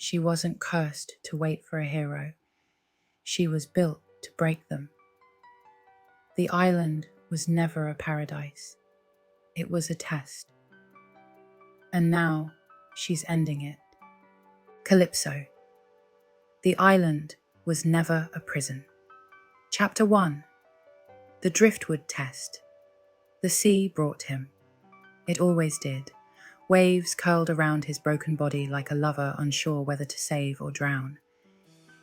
She wasn't cursed to wait for a hero. She was built to break them. The island was never a paradise. It was a test. And now she's ending it. Calypso. The island was never a prison. Chapter 1. The driftwood test. The sea brought him. It always did. Waves curled around his broken body like a lover unsure whether to save or drown.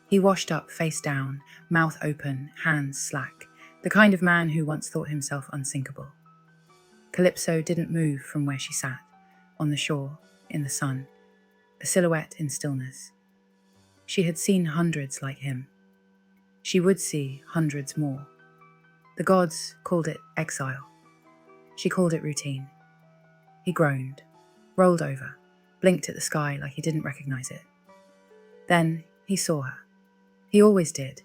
He washed up face down, mouth open, hands slack, the kind of man who once thought himself unsinkable. Calypso didn't move from where she sat, on the shore, in the sun, a silhouette in stillness. She had seen hundreds like him. She would see hundreds more. The gods called it exile. She called it routine. He groaned, rolled over, blinked at the sky like he didn't recognize it. Then he saw her. He always did,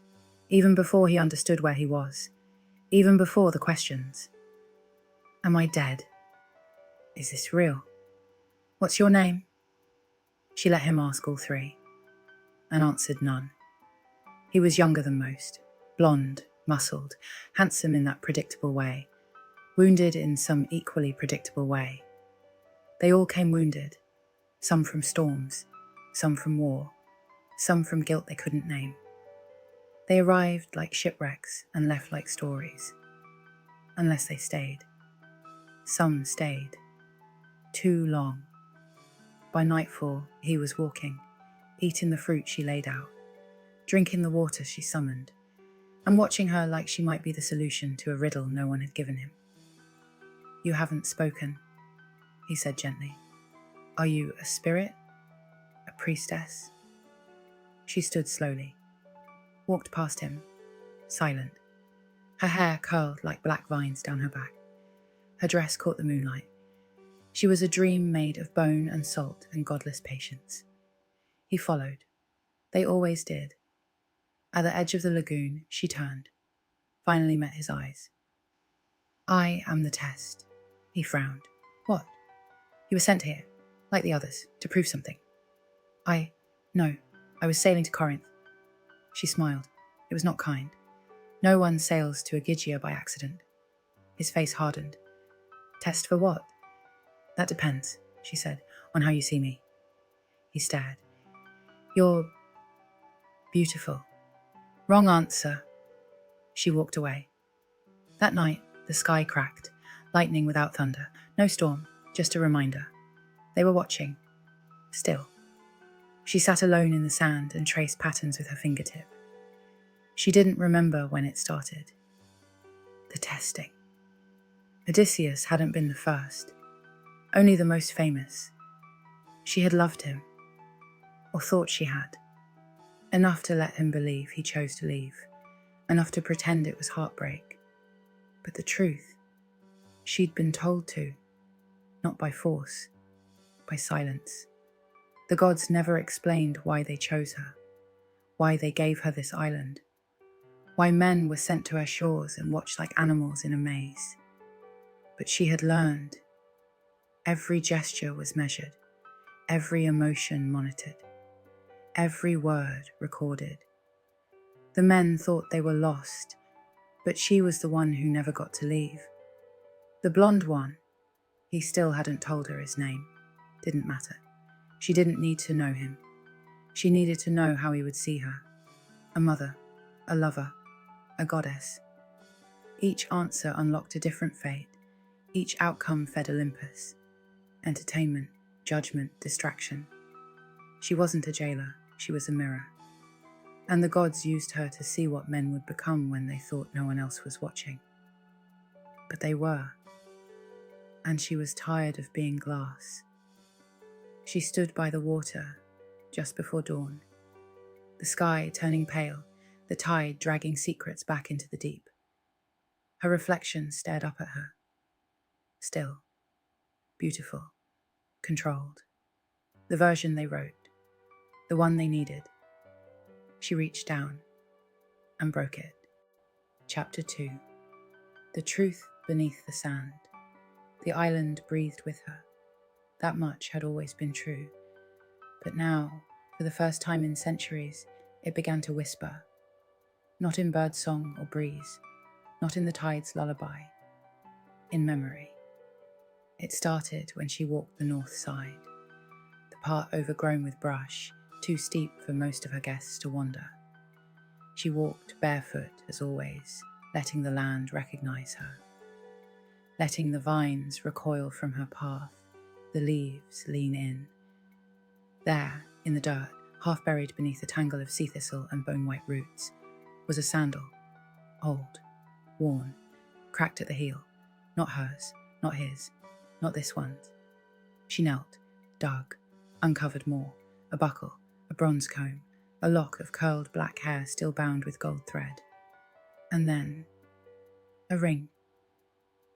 even before he understood where he was, even before the questions. Am I dead? Is this real? What's your name? She let him ask all three, and answered none. He was younger than most, blonde, muscled, handsome in that predictable way, wounded in some equally predictable way. They all came wounded, some from storms, some from war, some from guilt they couldn't name. They arrived like shipwrecks and left like stories, unless they stayed. Some stayed. Too long. By nightfall, he was walking, eating the fruit she laid out, drinking the water she summoned, and watching her like she might be the solution to a riddle no one had given him. You haven't spoken, he said gently. Are you a spirit? A priestess? She stood slowly, walked past him, silent. Her hair curled like black vines down her back. Her dress caught the moonlight. She was a dream made of bone and salt and godless patience. He followed. They always did. At the edge of the lagoon, she turned, finally met his eyes. I am the test. He frowned. What? You were sent here, like the others, to prove something. No, I was sailing to Corinth. She smiled. It was not kind. No one sails to Aegygia by accident. His face hardened. Test for what? That depends, she said, on how you see me. He stared. You're beautiful. Wrong answer. She walked away. That night, the sky cracked, lightning without thunder. No storm, just a reminder. They were watching. Still. She sat alone in the sand and traced patterns with her fingertip. She didn't remember when it started. The testing. Odysseus hadn't been the first, only the most famous. She had loved him, or thought she had, enough to let him believe he chose to leave, enough to pretend it was heartbreak. But the truth, she'd been told to, not by force, by silence. The gods never explained why they chose her, why they gave her this island, why men were sent to her shores and watched like animals in a maze. But she had learned. Every gesture was measured, every emotion monitored, every word recorded. The men thought they were lost, but she was the one who never got to leave. The blonde one, he still hadn't told her his name. Didn't matter. She didn't need to know him. She needed to know how he would see her. A mother, a lover, a goddess. Each answer unlocked a different fate. Each outcome fed Olympus. Entertainment, judgment, distraction. She wasn't a jailer, she was a mirror. And the gods used her to see what men would become when they thought no one else was watching. But they were. And she was tired of being glass. She stood by the water just before dawn, the sky turning pale, the tide dragging secrets back into the deep. Her reflection stared up at her. Still, beautiful, controlled. The version they wrote, the one they needed. She reached down and broke it. Chapter 2. The truth beneath the sand. The island breathed with her. That much had always been true. But now, For the first time in centuries, it began to whisper, not in bird song or breeze, not in the tide's lullaby, in memory. It started when she walked the north side, the part overgrown with brush, too steep for most of her guests to wander. She walked barefoot as always, letting the land recognize her, letting the vines recoil from her path, the leaves lean in. There, in the dirt, half buried beneath a tangle of sea thistle and bone-white roots, was a sandal, old, worn, cracked at the heel, not hers, not his, not this one's. She knelt, dug, uncovered more, a buckle, a bronze comb, a lock of curled black hair still bound with gold thread. And then, a ring,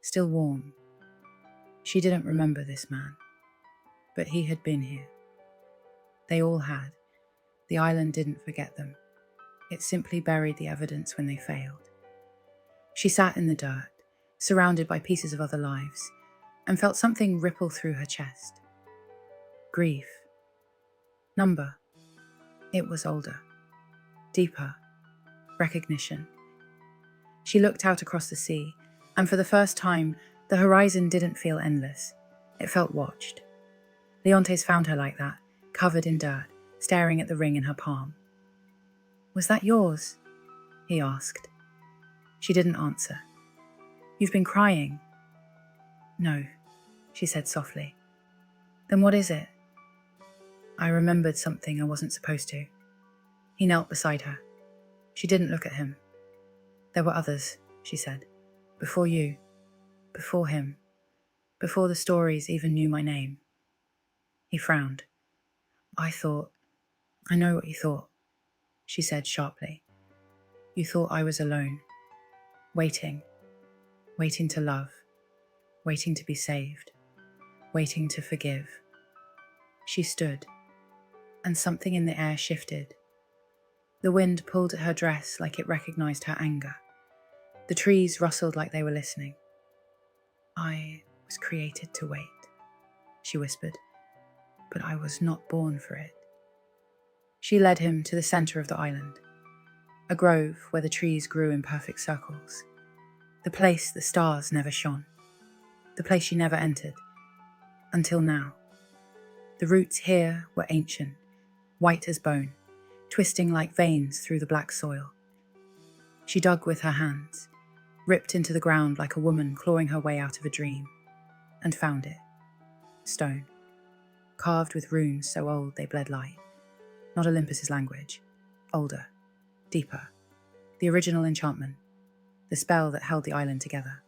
still warm. She didn't remember this man, but he had been here. They all had. The island didn't forget them. It simply buried the evidence when they failed. She sat in the dirt, surrounded by pieces of other lives, and felt something ripple through her chest. Grief. Number. It was older. Deeper. Recognition. She looked out across the sea, and for the first time, the horizon didn't feel endless. It felt watched. Leontes found her like that, covered in dirt, staring at the ring in her palm. "Was that yours?" he asked. She didn't answer. "You've been crying." "No," she said softly. "Then what is it?" "I remembered something I wasn't supposed to." He knelt beside her. She didn't look at him. "There were others," she said. "Before you. Before him. Before the stories even knew my name." He frowned. I know what you thought," she said sharply. "You thought I was alone. Waiting to love, waiting to be saved, waiting to forgive." She stood, and something in the air shifted. The wind pulled at her dress like it recognized her anger. The trees rustled like they were listening. "I was created to wait," she whispered, "but I was not born for it." She led him to the center of the island, a grove where the trees grew in perfect circles, the place the stars never shone, the place she never entered, until now. The roots here were ancient, white as bone, twisting like veins through the black soil. She dug with her hands, ripped into the ground like a woman clawing her way out of a dream, and found it. Stone, carved with runes so old they bled light. Not Olympus's language. Older, deeper. The original enchantment. The spell that held the island together.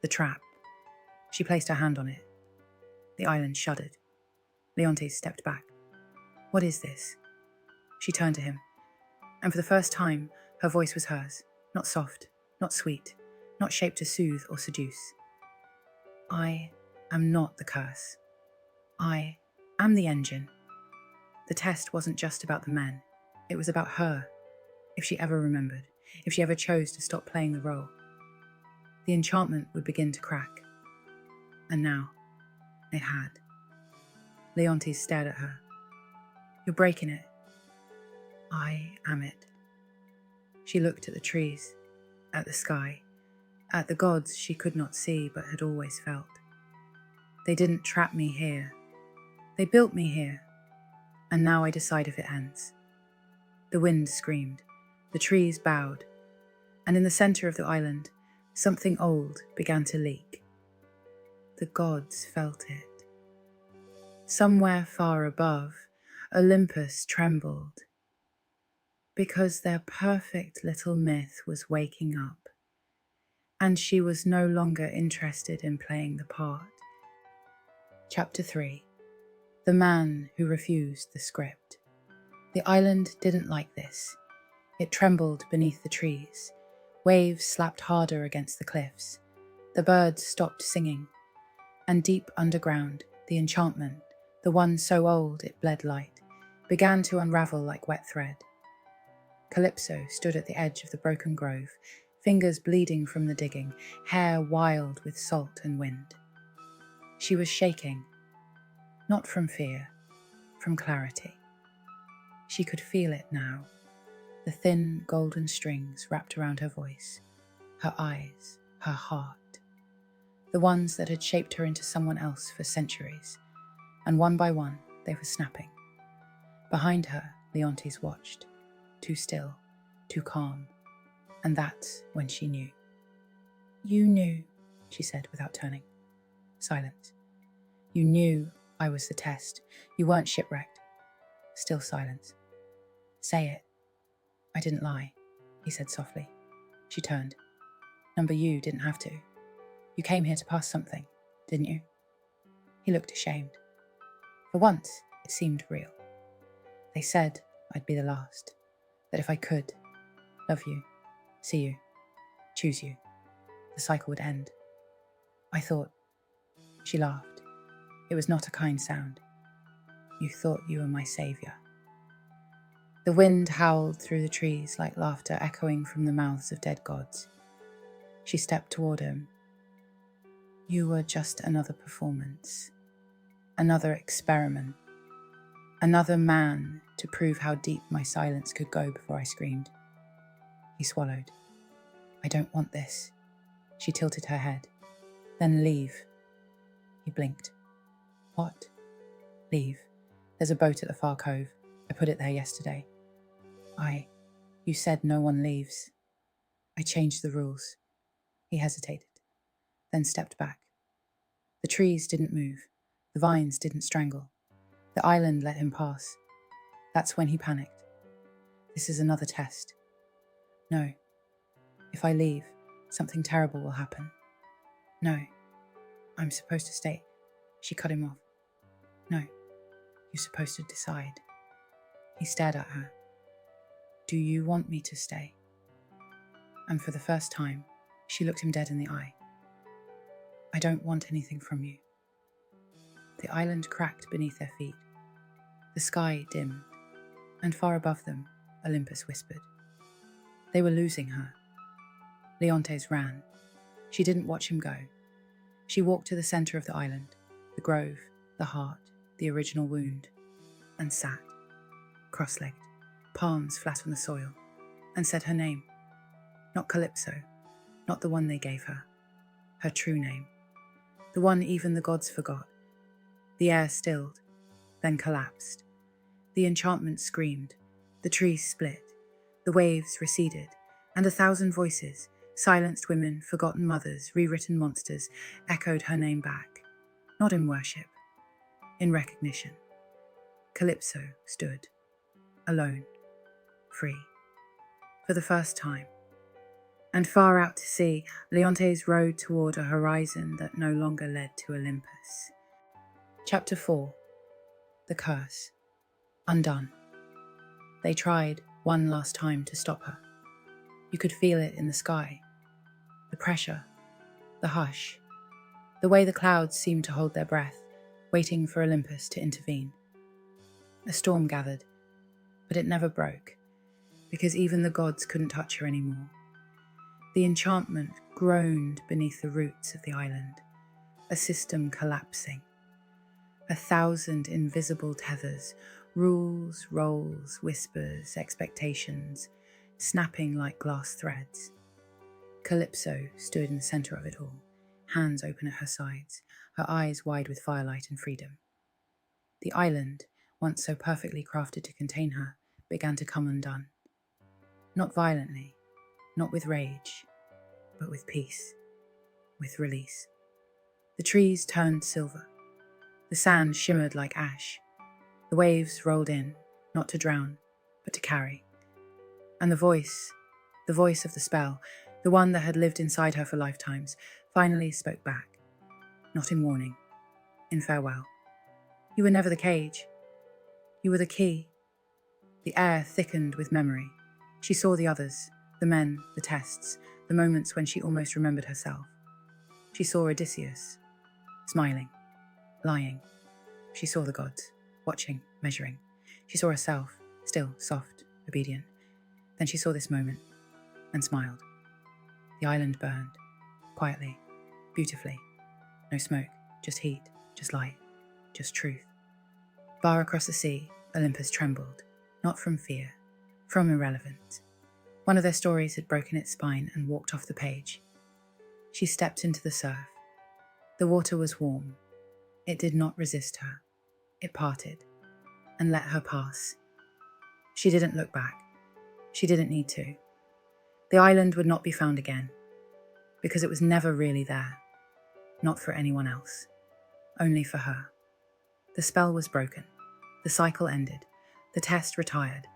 The trap. She placed her hand on it. The island shuddered. Leontes stepped back. "What is this?" She turned to him, and for the first time, her voice was hers. Not soft, not sweet, not shaped to soothe or seduce. "I am not the curse. I am the engine." The test wasn't just about the men. It was about her, if she ever remembered, if she ever chose to stop playing the role. The enchantment would begin to crack. And now, it had. Leontes stared at her. "You're breaking it." "I am it." She looked at the trees, at the sky, at the gods she could not see but had always felt. They didn't trap me here. They built me here. And now I decide if it ends. The wind screamed, the trees bowed, and in the center of the island, something old began to leak. The gods felt it. Somewhere far above, Olympus trembled, because their perfect little myth was waking up, and she was no longer interested in playing the part. Chapter 3. The man who refused the script. The island didn't like this. It trembled beneath the trees. Waves slapped harder against the cliffs. The birds stopped singing. And deep underground, the enchantment, the one so old it bled light, began to unravel like wet thread. Calypso stood at the edge of the broken grove, fingers bleeding from the digging, hair wild with salt and wind. She was shaking. Not from fear, from clarity. She could feel it now, the thin golden strings wrapped around her voice, her eyes, her heart, the ones that had shaped her into someone else for centuries, and one by one they were snapping. Behind her, Leontes watched, too still, too calm, and that's when she knew. "You knew," she said without turning. Silence. "You knew I was the test. You weren't shipwrecked." Still silence. "Say it." "I didn't lie," he said softly. She turned. "Number you didn't have to. You came here to pass something, didn't you?" He looked ashamed. For once, it seemed real. "They said I'd be the last, that if I could, love you, see you, choose you, the cycle would end. I thought..." She laughed. It was not a kind sound. "You thought you were my savior." The wind howled through the trees like laughter echoing from the mouths of dead gods. She stepped toward him. "You were just another performance, another experiment, another man to prove how deep my silence could go before I screamed." He swallowed. "I don't want this." She tilted her head. "Then leave." He blinked. "What?" "Leave. There's a boat at the far cove. I put it there yesterday." You said no one leaves." "I changed the rules." He hesitated, then stepped back. The trees didn't move. The vines didn't strangle. The island let him pass. That's when he panicked. "This is another test." "No. If I leave, something terrible will happen." "No. I'm supposed to stay." She cut him off. "No. You're supposed to decide." He stared at her. "Do you want me to stay?" And for the first time, she looked him dead in the eye. "I don't want anything from you." The island cracked beneath their feet. The sky dimmed, and far above them, Olympus whispered. They were losing her. Leontes ran. She didn't watch him go. She walked to the center of the island, the grove, the heart, the original wound, and sat, cross-legged, palms flat on the soil, and said her name. Not Calypso, not the one they gave her. Her true name. The one even the gods forgot. The air stilled, then collapsed. The enchantment screamed. The trees split. The waves receded. And 1,000 voices, silenced women, forgotten mothers, rewritten monsters, echoed her name back. Not in worship, in recognition. Calypso stood, alone, free, for the first time. And far out to sea, Leontes rowed toward a horizon that no longer led to Olympus. Chapter 4. The Curse. Undone. They tried one last time to stop her. You could feel it in the sky. The pressure, the hush, the way the clouds seemed to hold their breath, waiting for Olympus to intervene. A storm gathered, but it never broke, because even the gods couldn't touch her anymore. The enchantment groaned beneath the roots of the island, a system collapsing. 1,000 invisible tethers, rules, roles, whispers, expectations, snapping like glass threads. Calypso stood in the center of it all, hands open at her sides, her eyes wide with firelight and freedom. The island, once so perfectly crafted to contain her, began to come undone. Not violently, not with rage, but with peace, with release. The trees turned silver. The sand shimmered like ash. The waves rolled in, not to drown, but to carry. And the voice of the spell, the one that had lived inside her for lifetimes, finally spoke back. Not in warning, in farewell. You were never the cage. You were the key. The air thickened with memory. She saw the others, the men, the tests, the moments when she almost remembered herself. She saw Odysseus, smiling, lying. She saw the gods, watching, measuring. She saw herself, still, soft, obedient. Then she saw this moment, and smiled. The island burned, quietly, beautifully. No smoke, just heat, just light, just truth. Far across the sea, Olympus trembled. not from fear, from irrelevance. One of their stories had broken its spine and walked off the page. She stepped into the surf. The water was warm. It did not resist her. It parted and let her pass. She didn't look back. She didn't need to. The island would not be found again, because it was never really there. Not for anyone else. Only for her. The spell was broken. The cycle ended. The test retired.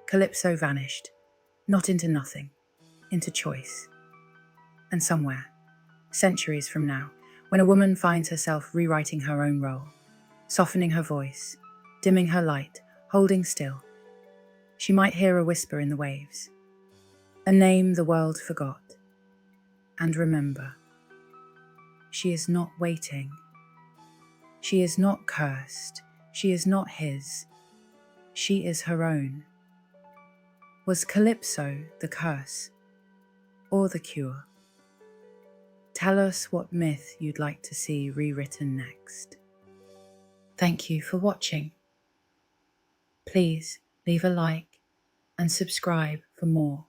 Calypso vanished. Not into nothing. Into choice. And somewhere, centuries from now, when a woman finds herself rewriting her own role, softening her voice, dimming her light, holding still, she might hear a whisper in the waves, a name the world forgot. And remember, she is not waiting. She is not cursed. She is not his. She is her own. Was Calypso the curse or the cure? Tell us what myth you'd like to see rewritten next. Thank you for watching. Please leave a like and subscribe for more.